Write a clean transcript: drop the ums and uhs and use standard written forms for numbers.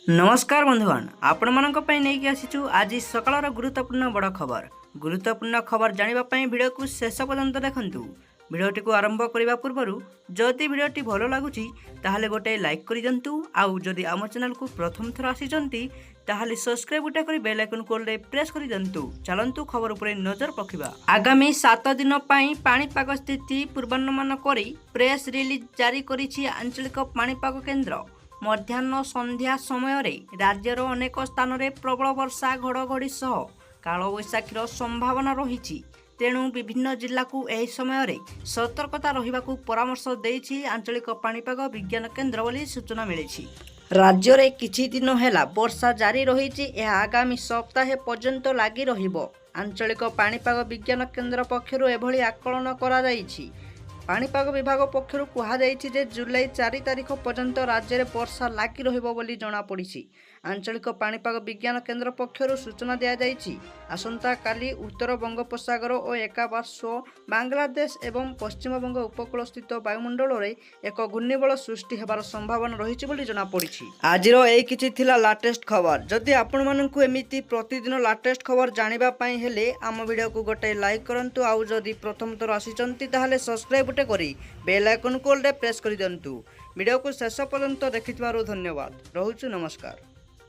नमस्कार बंधुगण आपण मानक पई नेकी आसीचु आज सकाळर गुरुत्वपूर्ण बड़ खबर जानिबा भिडियो को शेष पर्यंत देखंतु। भिडियोटी को आरंभ करने पूर्व जदि भिडियोटी भल लगुच ताहले गोटे लाइक कर दिंतु। आउ जदि आम चैनल को प्रथम थर आसीचंती ताहले सब्सक्राइब गोटे कर बेल आइकन को प्रेस कर दिंतु। चलंतु खबर उपरे नजर पखिबा। आगामी 7 दिन पई पाणीपाग स्थिति पूर्वानुमान करी प्रेस रिलीज जारी करिछि आंचलिक पाणीपाग केन्द्र। मध्याह्न संध्या समय राज्यर अनेक स्थान में प्रबल वर्षा घड़घड़ी सह कालबैशाखीर संभावना रही। तेणु विभिन्न जिला को यह समय सतर्कता रहिबाकु परामर्श देइछि आंचलिक पाणीपाग विज्ञान केन्द्र बोली सूचना मिली। राज्य में किछि दिन हैला वर्षा जारी रही। आगामी सप्ताह पर्यंत लगी रहिबो। आंचलिक पाणीपाग विज्ञान केन्द्र पक्षरु एभली आकलन करा जाइछि। पाणीपाग विभाग पक्षरु कहा जाइछि जे जुलाई 4 तारिख पर्यंत राज्य में वर्षा लगी रहिबो बोली जणा पड़िछि। आंचलिक पाणीपाग विज्ञान केन्द्र पक्षरु सूचना दिया जाइछि आसंता काली उत्तर बंगोपसागर और एकापार्श्व बांग्लादेश एवं पश्चिम बंग उपकूल स्थित वायुमंडल में एक घूर्णिबल सृष्टि होबार संभावना रही बोली जणा पड़िछि। आजिर एई किछि थिला लाटेस्ट खबर। जदि आपण माननकु एमिति प्रतिदिन लाटेस्ट खबर जानिबा पई हेले आम वीडियो को गोटे लाइक करंतु। आउ जदि प्रथम थर आसीचंती ताहले सब्सक्राइब गोटे करी बेल आइकन को प्रेस कर दिंतु। वीडियो को शेष पर्यंत देखिथिबारु धन्यवाद। रहुछु नमस्कार।